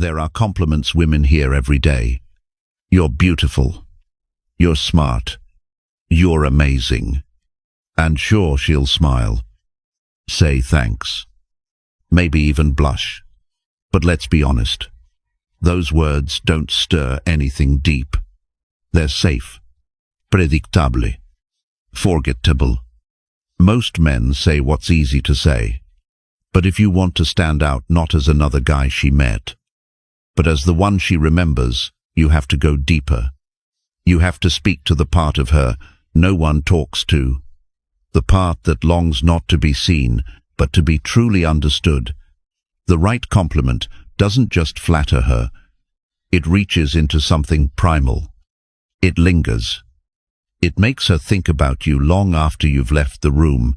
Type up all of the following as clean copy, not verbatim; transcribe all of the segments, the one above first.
There are compliments women hear every day. You're beautiful. You're smart. You're amazing. And sure, she'll smile. Say thanks. Maybe even blush. But let's be honest. Those words don't stir anything deep. They're safe. Predictable. Forgettable. Most men say what's easy to say. But if you want to stand out not as another guy she met, but as the one she remembers, you have to go deeper. You have to speak to the part of her no one talks to, the part that longs not to be seen, but to be truly understood. The right compliment doesn't just flatter her. It reaches into something primal. It lingers. It makes her think about you long after you've left the room.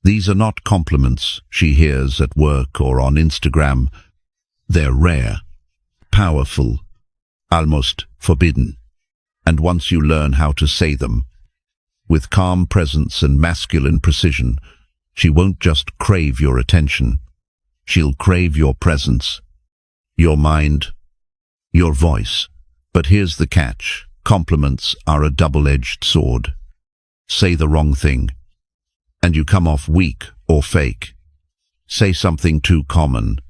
These are not compliments she hears at work or on Instagram. They're rare, powerful, almost forbidden. And once you learn how to say them, with calm presence and masculine precision, she won't just crave your attention. She'll crave your presence, your mind, your voice. But here's the catch. Compliments are a double-edged sword. Say the wrong thing, and you come off weak or fake. Say something too common,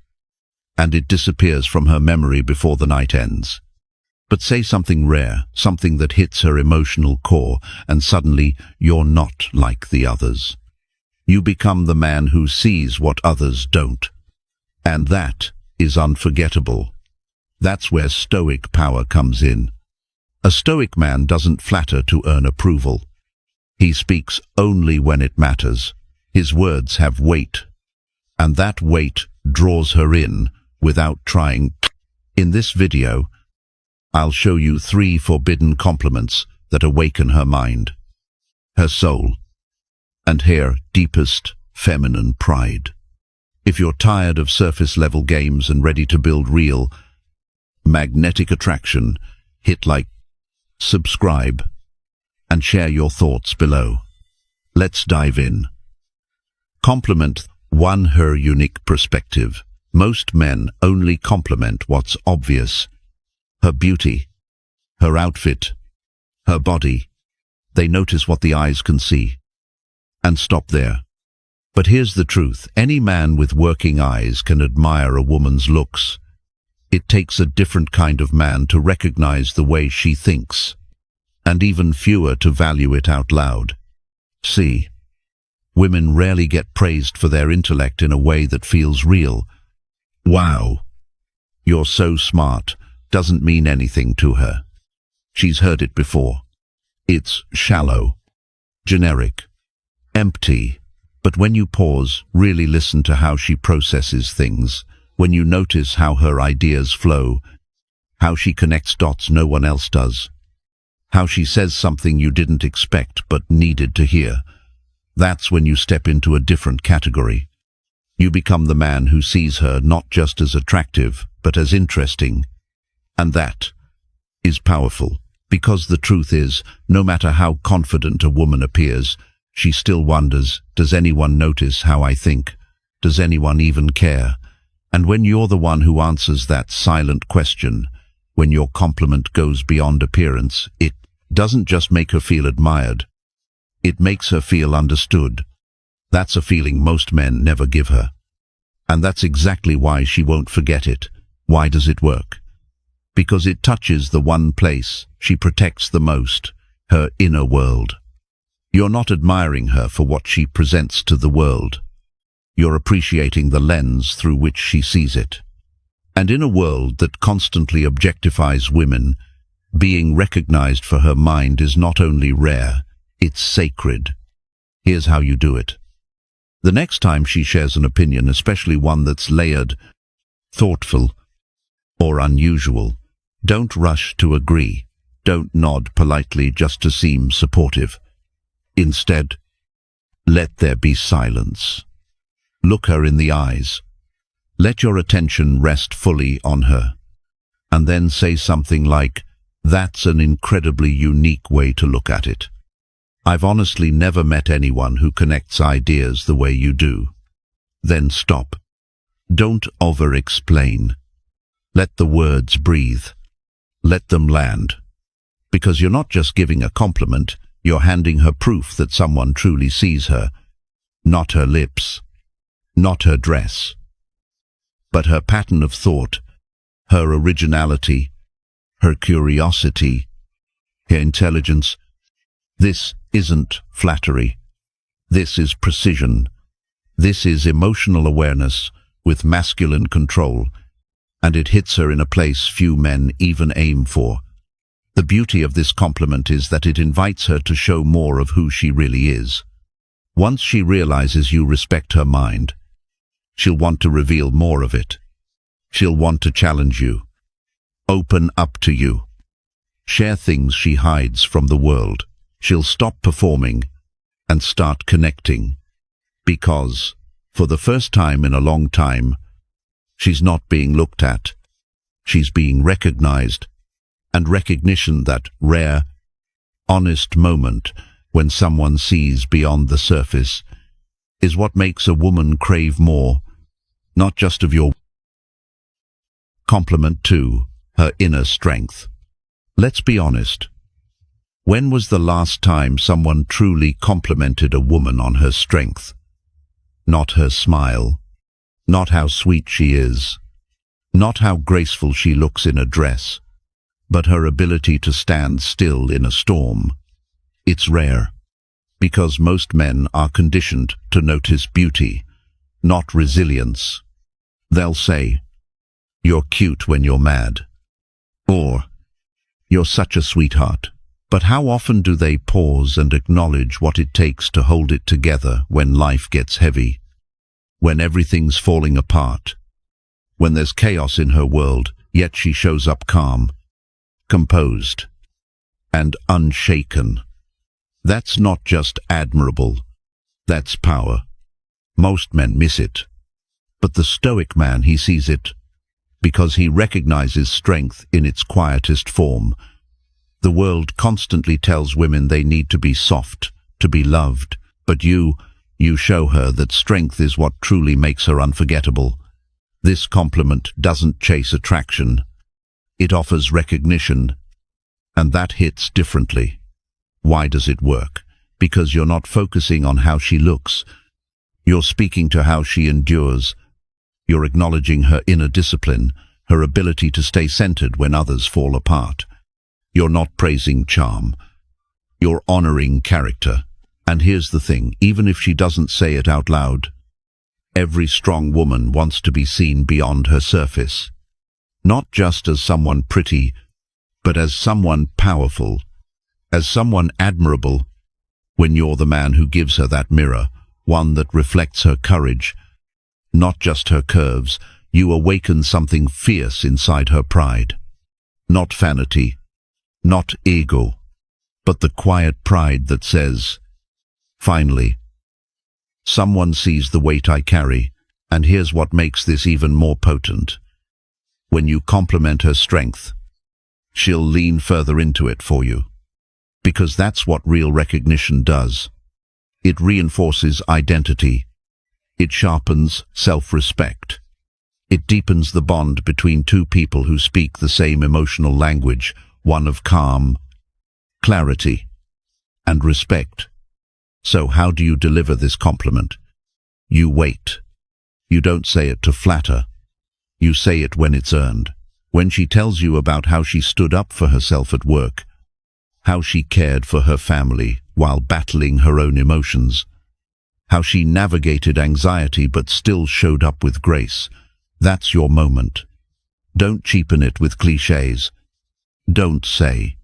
and it disappears from her memory before the night ends. But say something rare, something that hits her emotional core, and suddenly you're not like the others. You become the man who sees what others don't. And that is unforgettable. That's where Stoic power comes in. A Stoic man doesn't flatter to earn approval. He speaks only when it matters. His words have weight, and that weight draws her in without trying. In this video, I'll show you 3 forbidden compliments that awaken her mind, her soul, and her deepest feminine pride. If you're tired of surface-level games and ready to build real, magnetic attraction, hit like, subscribe, and share your thoughts below. Let's dive in. Compliment 1. Her unique perspective. Most men only compliment what's obvious. Her beauty, her outfit, her body. They notice what the eyes can see. And stop there. But here's the truth. Any man with working eyes can admire a woman's looks. It takes a different kind of man to recognize the way she thinks, and even fewer to value it out loud. See, women rarely get praised for their intellect in a way that feels real. Wow, you're so smart doesn't mean anything to her. She's heard it before. It's shallow, generic, empty. But when you pause, really listen to how she processes things, when you notice how her ideas flow, how she connects dots no one else does, how she says something you didn't expect but needed to hear, that's when you step into a different category. You become the man who sees her not just as attractive, but as interesting. And that is powerful, because the truth is, no matter how confident a woman appears, she still wonders, does anyone notice how I think? Does anyone even care? And when you're the one who answers that silent question, when your compliment goes beyond appearance, it doesn't just make her feel admired. It makes her feel understood. That's a feeling most men never give her. And that's exactly why she won't forget it. Why does it work? Because it touches the one place she protects the most, her inner world. You're not admiring her for what she presents to the world. You're appreciating the lens through which she sees it. And in a world that constantly objectifies women, being recognized for her mind is not only rare, it's sacred. Here's how you do it. The next time she shares an opinion, especially one that's layered, thoughtful, or unusual, don't rush to agree. Don't nod politely just to seem supportive. Instead, let there be silence. Look her in the eyes. Let your attention rest fully on her. And then say something like, "That's an incredibly unique way to look at it. I've honestly never met anyone who connects ideas the way you do." Then stop. Don't over-explain. Let the words breathe. Let them land. Because you're not just giving a compliment, you're handing her proof that someone truly sees her. Not her lips, not her dress, but her pattern of thought, her originality, her curiosity, her intelligence. This isn't flattery. This is precision. This is emotional awareness with masculine control, and it hits her in a place few men even aim for. The beauty of this compliment is that it invites her to show more of who she really is. Once she realizes you respect her mind, she'll want to reveal more of it. She'll want to challenge you, open up to you, share things she hides from the world. She'll stop performing and start connecting, because, for the first time in a long time, she's not being looked at. She's being recognized, and recognition, that rare, honest moment when someone sees beyond the surface, is what makes a woman crave more, not just of your compliment to her inner strength. Let's be honest. When was the last time someone truly complimented a woman on her strength? Not her smile, not how sweet she is, not how graceful she looks in a dress, but her ability to stand still in a storm. It's rare, because most men are conditioned to notice beauty, not resilience. They'll say, "You're cute when you're mad," or "You're such a sweetheart." But how often do they pause and acknowledge what it takes to hold it together when life gets heavy, when everything's falling apart, when there's chaos in her world, yet she shows up calm, composed, and unshaken? That's not just admirable, that's power. Most men miss it. But the Stoic man, he sees it, because he recognizes strength in its quietest form. The world constantly tells women they need to be soft, to be loved, but you show her that strength is what truly makes her unforgettable. This compliment doesn't chase attraction. It offers recognition, and that hits differently. Why does it work? Because you're not focusing on how she looks. You're speaking to how she endures. You're acknowledging her inner discipline, her ability to stay centered when others fall apart. You're not praising charm. You're honoring character. And here's the thing, even if she doesn't say it out loud, every strong woman wants to be seen beyond her surface. Not just as someone pretty, but as someone powerful, as someone admirable. When you're the man who gives her that mirror, one that reflects her courage, not just her curves, you awaken something fierce inside her pride. Not vanity, not ego, but the quiet pride that says, "Finally, someone sees the weight I carry." And here's what makes this even more potent. When you compliment her strength, she'll lean further into it for you. Because that's what real recognition does. It reinforces identity. It sharpens self-respect. It deepens the bond between two people who speak the same emotional language, one of calm, clarity, and respect. So how do you deliver this compliment? You wait. You don't say it to flatter. You say it when it's earned. When she tells you about how she stood up for herself at work, how she cared for her family while battling her own emotions, how she navigated anxiety but still showed up with grace, that's your moment. Don't cheapen it with cliches. Don't say,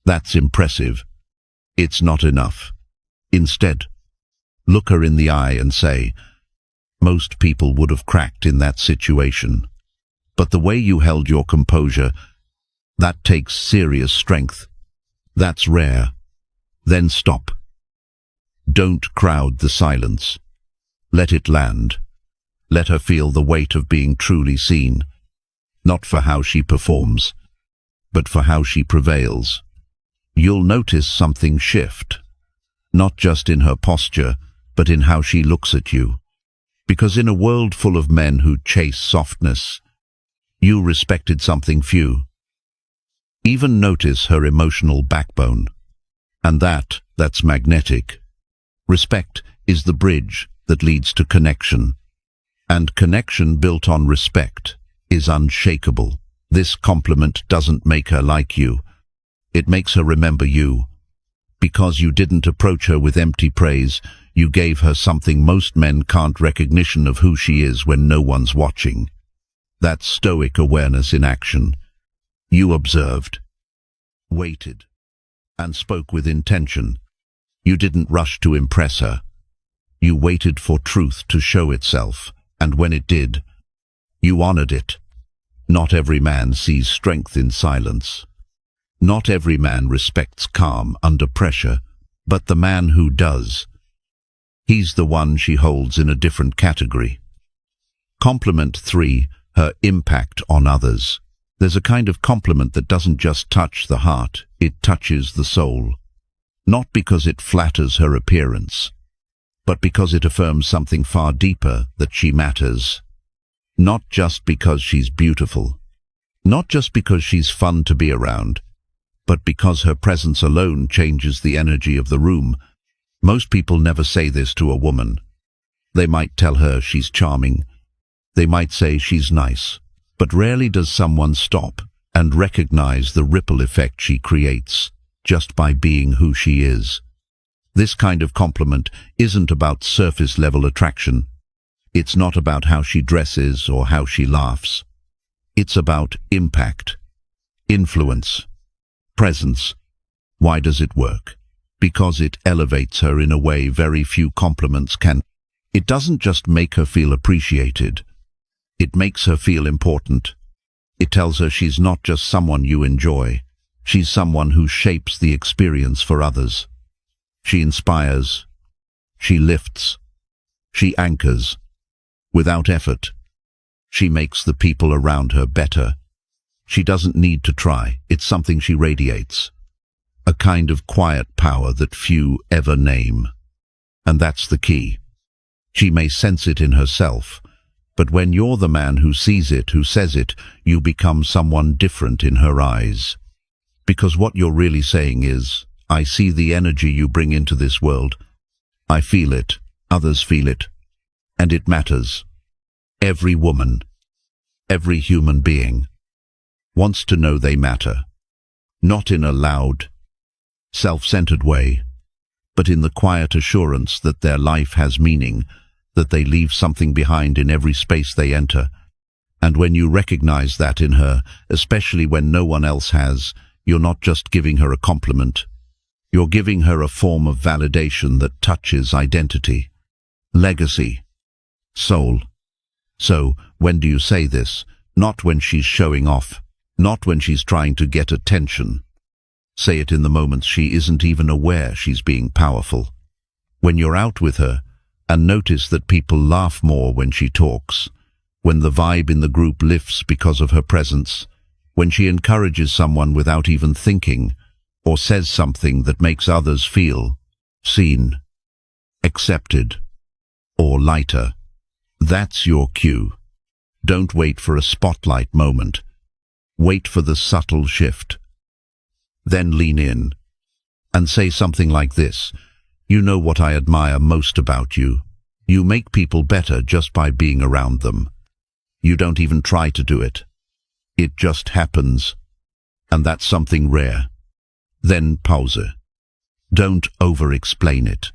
"That's impressive." It's not enough. Instead, look her in the eye and say, "Most people would have cracked in that situation. But the way you held your composure, that takes serious strength. That's rare." Then stop. Don't crowd the silence. Let it land. Let her feel the weight of being truly seen, not for how she performs, but for how she prevails. You'll notice something shift, not just in her posture, but in how she looks at you. Because in a world full of men who chase softness, You respected something few. Even notice her emotional backbone. And that's magnetic. Respect is the bridge that leads to connection. And connection built on respect is unshakable. This compliment doesn't make her like you. It makes her remember you. Because you didn't approach her with empty praise, you gave her something most men can't: recognition of who she is when no one's watching. That's Stoic awareness in action. You observed, waited, and spoke with intention. You didn't rush to impress her. You waited for truth to show itself, and when it did, you honored it. Not every man sees strength in silence. Not every man respects calm under pressure, but the man who does, he's the one she holds in a different category. Compliment 3, her impact on others. There's a kind of compliment that doesn't just touch the heart, it touches the soul. Not because it flatters her appearance, but because it affirms something far deeper, that she matters. Not just because she's beautiful, not just because she's fun to be around, but because her presence alone changes the energy of the room. Most people never say this to a woman. They might tell her she's charming. They might say she's nice. But rarely does someone stop and recognize the ripple effect she creates just by being who she is. This kind of compliment isn't about surface-level attraction. It's not about how she dresses or how she laughs. It's about impact, influence, presence. Why does it work? Because it elevates her in a way very few compliments can. It doesn't just make her feel appreciated. It makes her feel important. It tells her she's not just someone you enjoy. She's someone who shapes the experience for others. She inspires. She lifts. She anchors. Without effort, she makes the people around her better. She doesn't need to try. It's something she radiates. A kind of quiet power that few ever name. And that's the key. She may sense it in herself, but when you're the man who sees it, who says it, you become someone different in her eyes. Because what you're really saying is, I see the energy you bring into this world. I feel it. Others feel it. And it matters. Every woman, every human being, wants to know they matter. Not in a loud, self-centered way, but in the quiet assurance that their life has meaning, that they leave something behind in every space they enter. And when you recognize that in her, especially when no one else has, you're not just giving her a compliment. You're giving her a form of validation that touches identity, legacy, soul. So, when do you say this? Not when she's showing off, not when she's trying to get attention. Say it in the moments she isn't even aware she's being powerful. When you're out with her, and notice that people laugh more when she talks, when the vibe in the group lifts because of her presence, when she encourages someone without even thinking, or says something that makes others feel seen, accepted, or lighter. That's your cue. Don't wait for a spotlight moment. Wait for the subtle shift. Then lean in and say something like this: you know what I admire most about you. You make people better just by being around them. You don't even try to do it. It just happens. And that's something rare. Then pause. Don't over-explain it.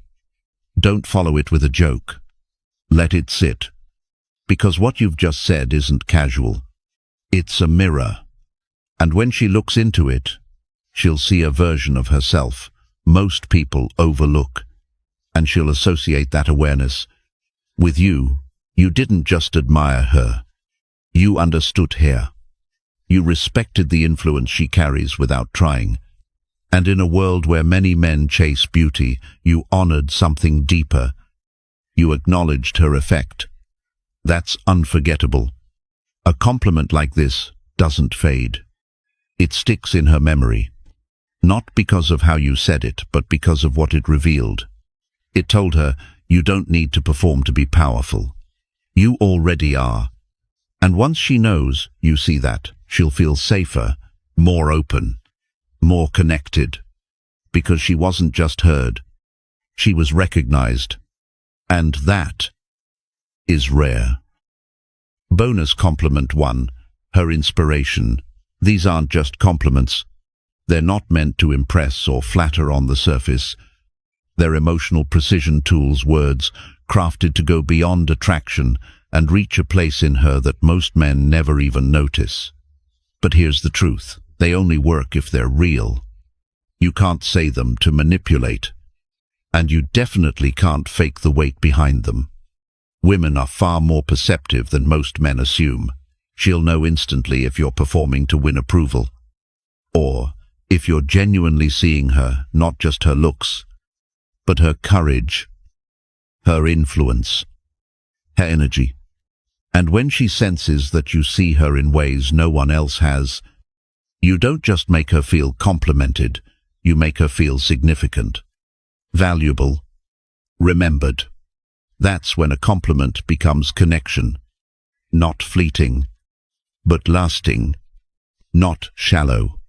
Don't follow it with a joke. Let it sit. Because what you've just said isn't casual. It's a mirror. And when she looks into it, she'll see a version of herself most people overlook. And she'll associate that awareness with you. You didn't just admire her. You understood her. You respected the influence she carries without trying. And in a world where many men chase beauty, you honored something deeper. You acknowledged her effect. That's unforgettable. A compliment like this doesn't fade. It sticks in her memory. Not because of how you said it, but because of what it revealed. It told her, you don't need to perform to be powerful. You already are. And once she knows, you see that, she'll feel safer, more open, more connected, because she wasn't just heard, she was recognized. And that is rare. Bonus compliment 1, her inspiration. These aren't just compliments. They're not meant to impress or flatter on the surface. They're emotional precision tools, words crafted to go beyond attraction and reach a place in her that most men never even notice. But here's the truth. They only work if they're real. You can't say them to manipulate. And you definitely can't fake the weight behind them. Women are far more perceptive than most men assume. She'll know instantly if you're performing to win approval, or if you're genuinely seeing her, not just her looks, but her courage, her influence, her energy. And when she senses that you see her in ways no one else has, you don't just make her feel complimented, you make her feel significant, valuable, remembered. That's when a compliment becomes connection, not fleeting, but lasting, not shallow,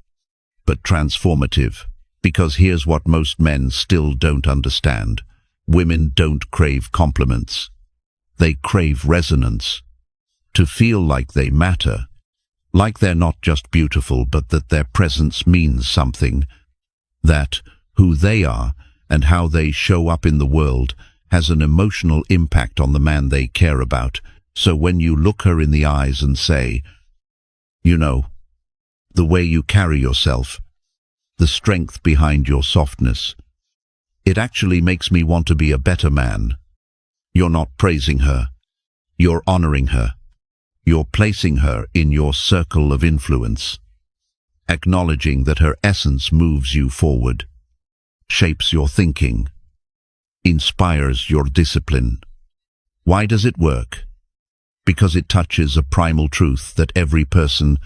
but transformative. Because here's what most men still don't understand. Women don't crave compliments. They crave resonance. To feel like they matter. Like they're not just beautiful, but that their presence means something. That who they are and how they show up in the world has an emotional impact on the man they care about. So when you look her in the eyes and say, you know, the way you carry yourself, the strength behind your softness, it actually makes me want to be a better man. You're not praising her. You're honoring her. You're placing her in your circle of influence, acknowledging that her essence moves you forward, shapes your thinking, inspires your discipline. Why does it work? Because it touches a primal truth that every person,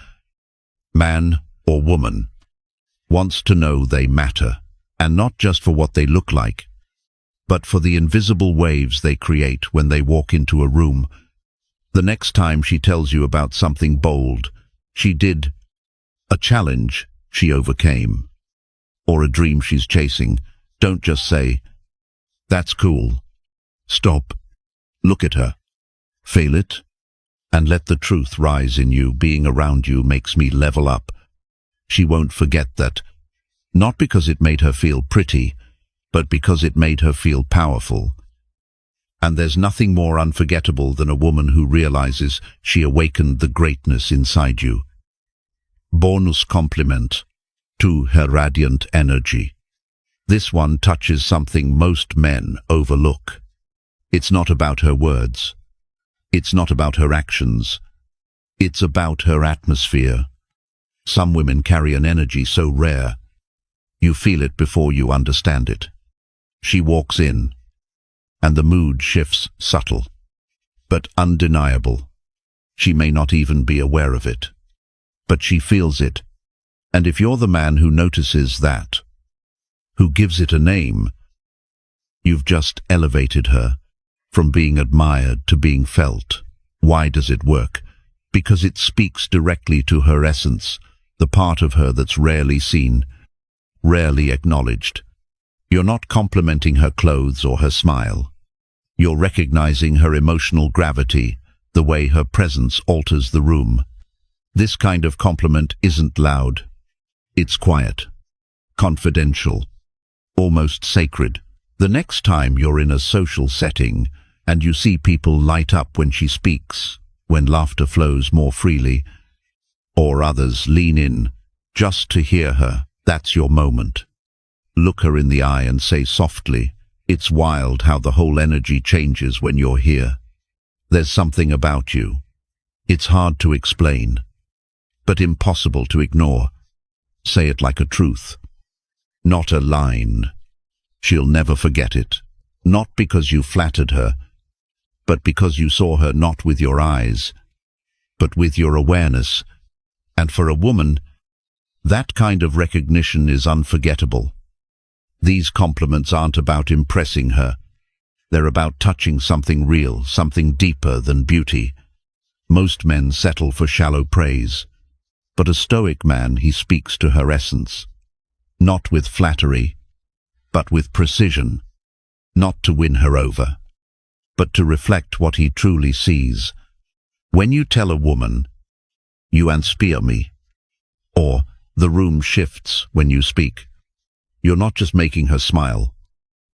man or woman, wants to know they matter, and not just for what they look like, but for the invisible waves they create when they walk into a room. The next time she tells you about something bold she did, a challenge she overcame, or a dream she's chasing, don't just say, "That's cool." Stop, look at her, feel it, and let the truth rise in you. Being around you makes me level up. She won't forget that, not because it made her feel pretty, but because it made her feel powerful. And there's nothing more unforgettable than a woman who realizes she awakened the greatness inside you. Bonus compliment to her radiant energy. This one touches something most men overlook. It's not about her words. It's not about her actions. It's about her atmosphere. Some women carry an energy so rare, you feel it before you understand it. She walks in, and the mood shifts, subtle, but undeniable. She may not even be aware of it, but she feels it. And if you're the man who notices that, who gives it a name, you've just elevated her from being admired to being felt. Why does it work? Because it speaks directly to her essence, the part of her that's rarely seen, rarely acknowledged. You're not complimenting her clothes or her smile. You're recognizing her emotional gravity, the way her presence alters the room. This kind of compliment isn't loud. It's quiet, confidential, almost sacred. The next time you're in a social setting and you see people light up when she speaks, when laughter flows more freely, or others lean in just to hear her, that's your moment. Look her in the eye and say softly, "It's wild how the whole energy changes when you're here. There's something about you. It's hard to explain, but impossible to ignore." Say it like a truth, not a line. She'll never forget it, not because you flattered her, but because you saw her not with your eyes, but with your awareness. And for a woman, that kind of recognition is unforgettable. These compliments aren't about impressing her. They're about touching something real, something deeper than beauty, Most men settle for shallow praise, but a Stoic man, he speaks to her essence, not with flattery, but with precision, not to win her over, but to reflect what he truly sees. When you tell a woman, "You inspire me," or "The room shifts when you speak," you're not just making her smile,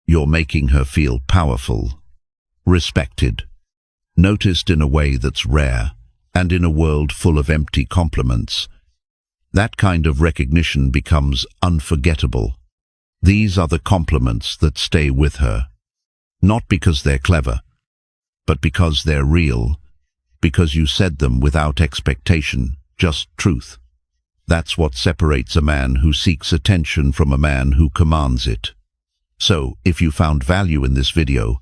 you're making her feel powerful, respected, noticed in a way that's rare, and in a world full of empty compliments. That kind of recognition becomes unforgettable. These are the compliments that stay with her, not because they're clever, but because they're real, because you said them without expectation, just truth. That's what separates a man who seeks attention from a man who commands it. So, if you found value in this video,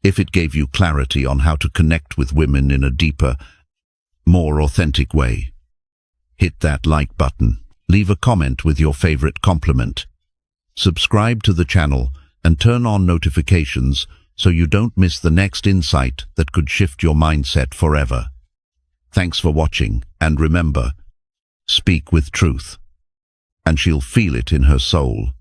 if it gave you clarity on how to connect with women in a deeper, more authentic way, hit that like button, leave a comment with your favorite compliment, subscribe to the channel, and turn on notifications so you don't miss the next insight that could shift your mindset forever. Thanks for watching, and remember, speak with truth, and she'll feel it in her soul.